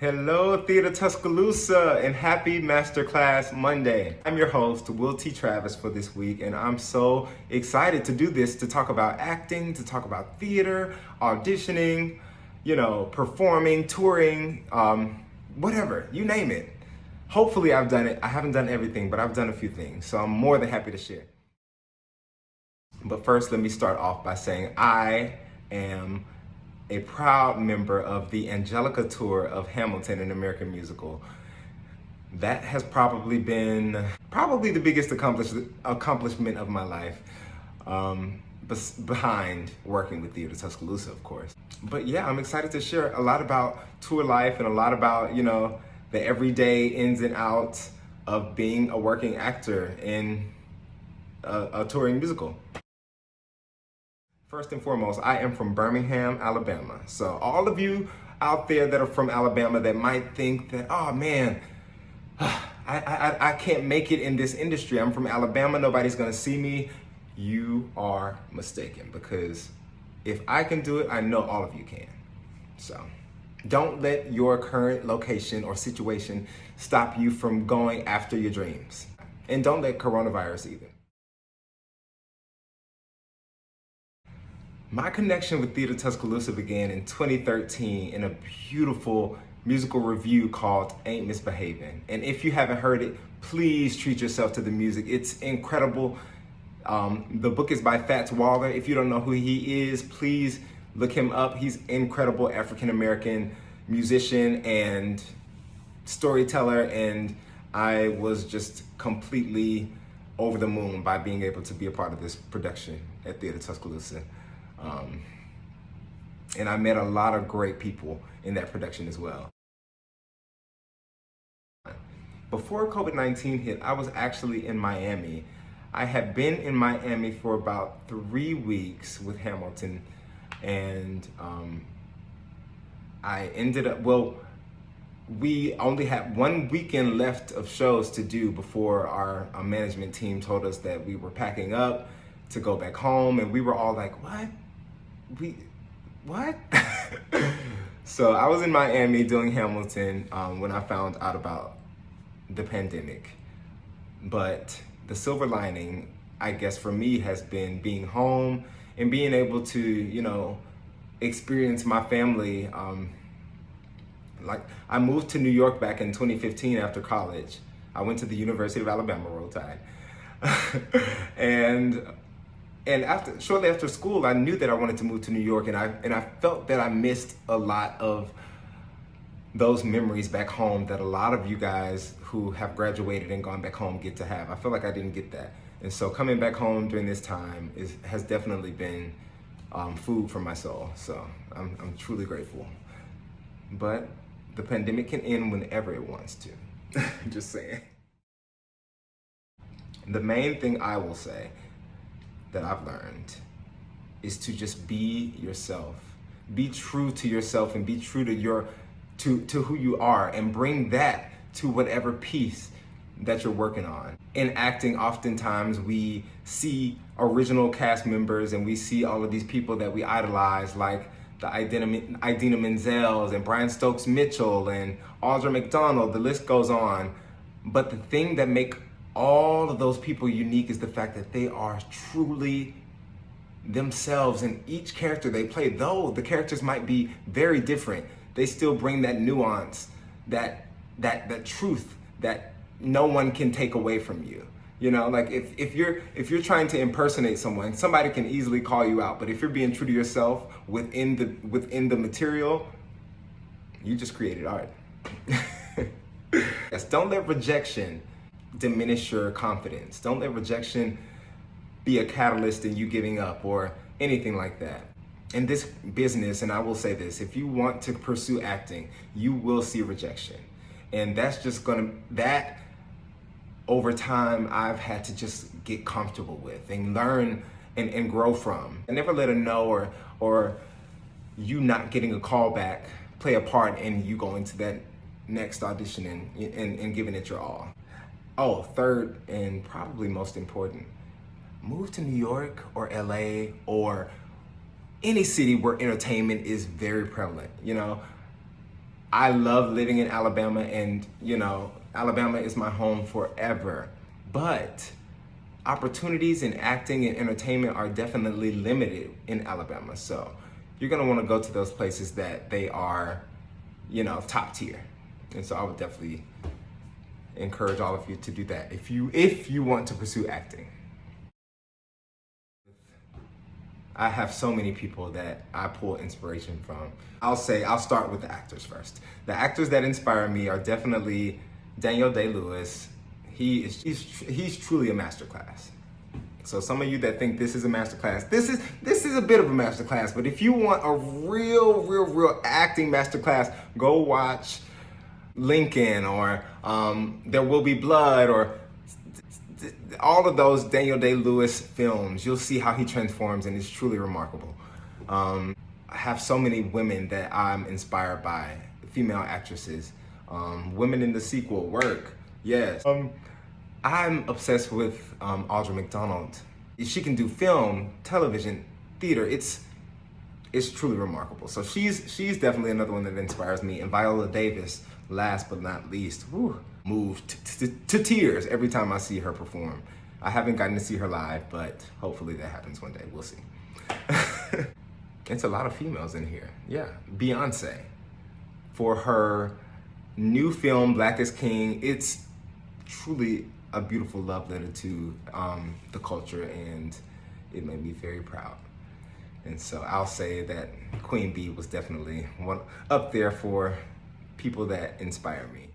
Hello, Theater Tuscaloosa, and happy Masterclass Monday. I'm your host, Will T. Travis, for this week, and I'm so excited to do this, to talk about acting, to talk about theater, auditioning, performing, touring, whatever, you name it. Hopefully I've done it. I haven't done everything, but I've done a few things, so I'm more than happy to share. But first, let me start off by saying I am a proud member of the Angelica tour of Hamilton, an American musical. That has probably been the biggest accomplishment of my life, behind working with Theater Tuscaloosa, of course. But yeah, I'm excited to share a lot about tour life and a lot about, the everyday ins and outs of being a working actor in a touring musical. First and foremost, I am from Birmingham, Alabama. So all of you out there that are from Alabama that might think that, oh man, I can't make it in this industry. I'm from Alabama, nobody's gonna see me. You are mistaken, because if I can do it, I know all of you can. So don't let your current location or situation stop you from going after your dreams. And don't let coronavirus either. My connection with Theater Tuscaloosa began in 2013 in a beautiful musical review called Ain't Misbehaving. And if you haven't heard it, please treat yourself to the music. It's incredible. The book is by Fats Waller. If you don't know who he is, please look him up. He's incredible African-American musician and storyteller. And I was just completely over the moon by being able to be a part of this production at Theater Tuscaloosa. And I met a lot of great people in that production as well. Before COVID-19 hit, I was actually in Miami. I had been in Miami for about 3 weeks with Hamilton, and I ended up, we only had 1 weekend left of shows to do before our management team told us that we were packing up to go back home, and we were all like, what? What? So I was in Miami doing Hamilton when I found out about the pandemic. But the silver lining, I guess for me, has been being home and being able to, experience my family. Like, I moved to New York back in 2015 after college. I went to the University of Alabama, Roll Tide. And shortly after school, I knew that I wanted to move to New York, and I felt that I missed a lot of those memories back home that a lot of you guys who have graduated and gone back home get to have. I feel like I didn't get that. And so coming back home during this time has definitely been food for my soul. So I'm truly grateful. But the pandemic can end whenever it wants to. Just saying. The main thing I will say that I've learned is to just be yourself. Be true to yourself and be true to who you are, and bring that to whatever piece that you're working on. In acting, oftentimes we see original cast members and we see all of these people that we idolize, like the Idina Menzel's and Brian Stokes Mitchell and Audra McDonald, the list goes on. But the thing that make all of those people unique is the fact that they are truly themselves in each character they play. Though the characters might be very different, they still bring that nuance, that truth that no one can take away from you. Like if you're trying to impersonate someone, somebody can easily call you out. But if you're being true to yourself within the material, you just created art. Yes, don't let rejection diminish your confidence. Don't let rejection be a catalyst in you giving up or anything like that. In this business, and I will say this, if you want to pursue acting, you will see rejection. And that's just that over time, I've had to just get comfortable with and learn and grow from. And never let a no or you not getting a call back play a part in you going to that next audition and giving it your all. Oh, third and probably most important, move to New York or LA or any city where entertainment is very prevalent. I love living in Alabama, and Alabama is my home forever. But opportunities in acting and entertainment are definitely limited in Alabama. So you're gonna want to go to those places that they are, top tier. And so I would definitely encourage all of you to do that if you want to pursue acting. I have so many people that I pull inspiration from. I'll start with the actors first. The actors that inspire me are definitely Daniel Day-Lewis. He's truly a masterclass. So some of you that think this is a masterclass, this is a bit of a masterclass. But if you want a real acting masterclass, go watch Lincoln or There Will Be Blood or all of those Daniel Day-Lewis films. You'll see how he transforms, and it's truly remarkable. I have so many women that I'm inspired by, female actresses. Women in the sequel work, yes. I'm obsessed with Audra McDonald. She can do film, television, theater. It's truly remarkable. So she's definitely another one that inspires me. And Viola Davis, last but not least, moved to tears every time I see her perform. I haven't gotten to see her live, but hopefully that happens one day. We'll see. It's a lot of females in here. Yeah, Beyonce, for her new film Black is King. It's truly a beautiful love letter to the culture, and it made me very proud. And so I'll say that Queen Bee was definitely one up there for people that inspire me.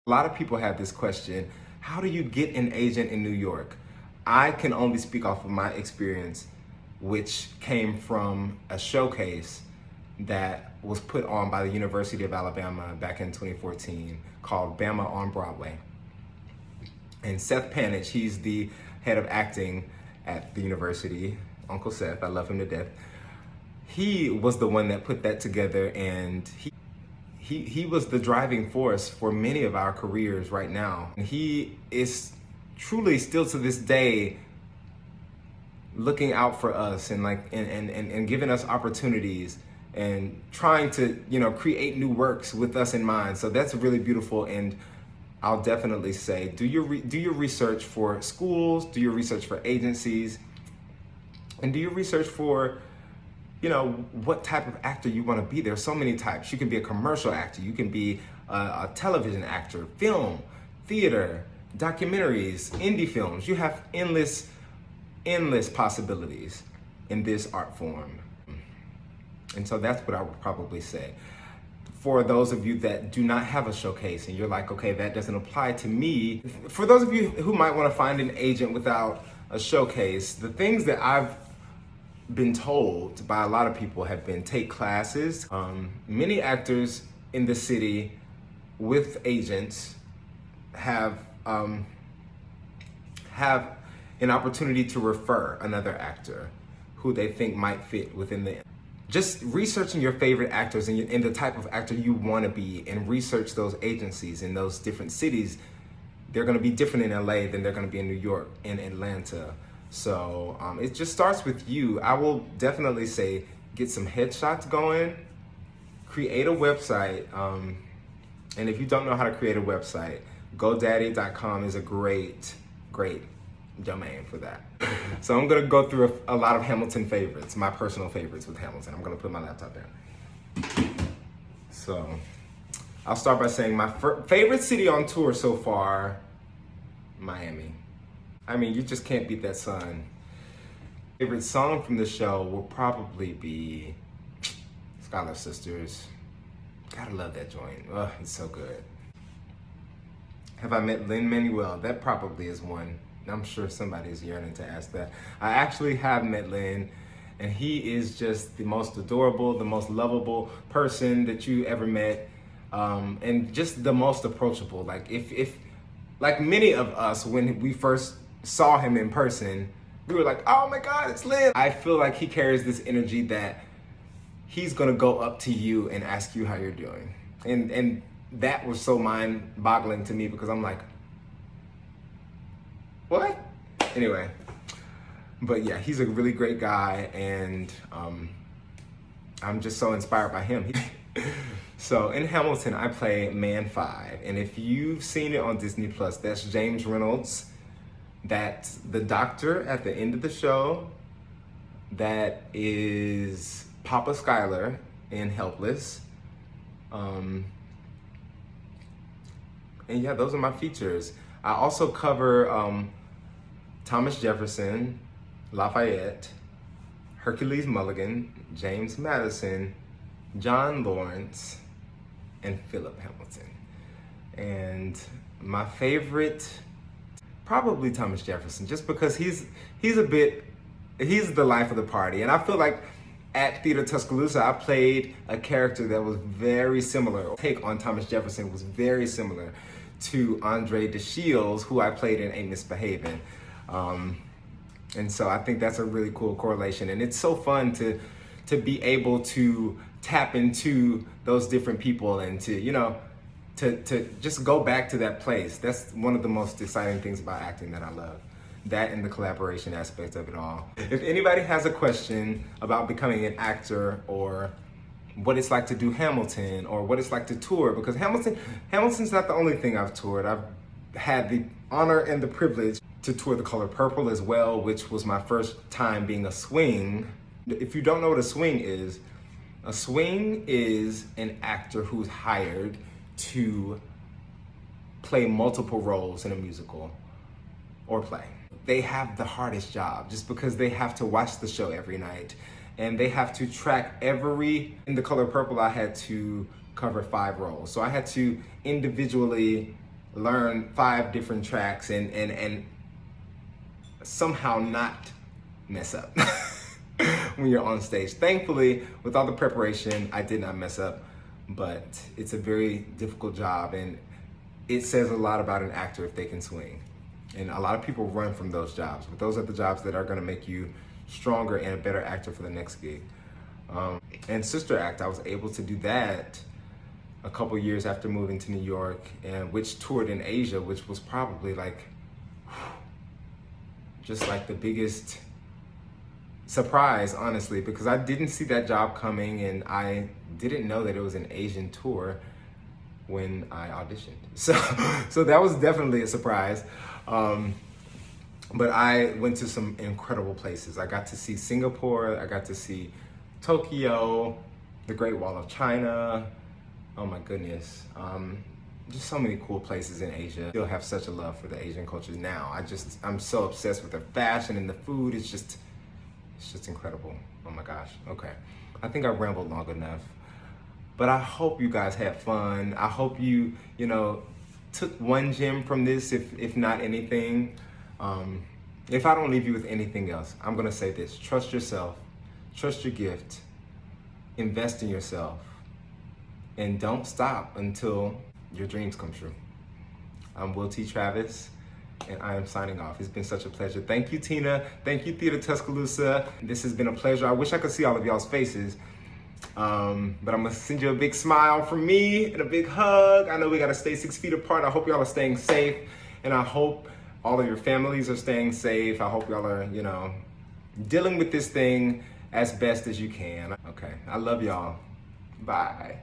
A lot of people have this question: how do you get an agent in New York? I can only speak off of my experience, which came from a showcase that was put on by the University of Alabama back in 2014 called Bama on Broadway. And Seth Panich, he's the head of acting at the university, Uncle Seth, I love him to death. He was the one that put that together, and he was the driving force for many of our careers right now. And he is truly still to this day looking out for us and giving us opportunities and trying to create new works with us in mind. So that's really beautiful. And I'll definitely say do your research for schools, do your research for agencies, and do your research for what type of actor you want to be. There's so many types. You can be a commercial actor, you can be a television actor, film, theater, documentaries, indie films. You have endless possibilities in this art form. And so that's what I would probably say. For those of you that do not have a showcase and you're like, okay, that doesn't apply to me. For those of you who might want to find an agent without a showcase, the things that I've been told by a lot of people have been take classes. Many actors in the city with agents have an opportunity to refer another actor who they think might fit within the. Just researching your favorite actors and the type of actor you want to be, and research those agencies in those different cities. They're going to be different in LA than they're going to be in New York and Atlanta. So it just starts with you. I will definitely say get some headshots going, create a website. And if you don't know how to create a website, GoDaddy.com is a great domain for that. So I'm gonna go through a lot of Hamilton favorites, my personal favorites with Hamilton. I'm gonna put my laptop down. So I'll start by saying my favorite city on tour so far, Miami. I mean, you just can't beat that sun. Favorite song from the show will probably be Scholar Sisters. Gotta love that joint. Oh, it's so good. Have I met Lin-Manuel? That probably is one. I'm sure somebody's yearning to ask that. I actually have met Lin, and he is just the most adorable, the most lovable person that you ever met, and just the most approachable. Like if like many of us, when we first saw him in person, we were like, oh my God, it's Lin. I feel like he carries this energy that he's gonna go up to you and ask you how you're doing. And that was so mind-boggling to me, because I'm like, what? Anyway, But yeah, he's a really great guy, and I'm just so inspired by him. So in Hamilton, I play Man 5, and if you've seen it on Disney Plus, that's James Reynolds. That's the doctor at the end of the show. That is Papa Skylar in Helpless. And yeah, those are my features. I also cover Thomas Jefferson, Lafayette, Hercules Mulligan, James Madison, John Lawrence, and Philip Hamilton. And my favorite, probably Thomas Jefferson, just because he's the life of the party. And I feel like at Theater Tuscaloosa, I played a character that was very similar. Take on Thomas Jefferson was very similar to Andre DeShields, who I played in Ain't Misbehavin'. And so I think that's a really cool correlation. And it's so fun to be able to tap into those different people and to just go back to that place. That's one of the most exciting things about acting that I love. That and the collaboration aspect of it all. If anybody has a question about becoming an actor, or what it's like to do Hamilton, or what it's like to tour, because Hamilton's not the only thing I've toured. I've had the honor and the privilege to tour The Color Purple as well, which was my first time being a swing. If you don't know what a swing is an actor who's hired to play multiple roles in a musical or play. They have the hardest job just because they have to watch the show every night, and they have to track in The Color Purple, I had to cover 5 roles. So I had to individually learn 5 different tracks and somehow not mess up when you're on stage. Thankfully, with all the preparation, I did not mess up, but it's a very difficult job, and it says a lot about an actor if they can swing. And a lot of people run from those jobs, but those are the jobs that are gonna make you stronger and a better actor for the next gig. And Sister Act, I was able to do that a couple years after moving to New York, and which toured in Asia, which was probably just like the biggest surprise, honestly, because I didn't see that job coming, and I didn't know that it was an Asian tour when I auditioned. So that was definitely a surprise. But I went to some incredible places. I got to see Singapore, I got to see Tokyo, the Great Wall of China. Oh my goodness. Just so many cool places in Asia. I still have such a love for the Asian culture now. I'm so obsessed with the fashion and the food. It's just incredible. Oh my gosh. Okay. I think I rambled long enough. But I hope you guys had fun. I hope you took one gem from this, if not anything. If I don't leave you with anything else, I'm gonna say this: trust yourself, trust your gift, invest in yourself, and don't stop until your dreams come true. I'm Will T. Travis, and I am signing off. It's been such a pleasure. Thank you, Tina. Thank you, Theater Tuscaloosa. This has been a pleasure. I wish I could see all of y'all's faces. But I'm gonna send you a big smile from me and a big hug. I know we gotta stay 6 feet apart. I hope y'all are staying safe, and I hope all of your families are staying safe. I hope y'all are, dealing with this thing as best as you can. Okay, I love y'all. Bye.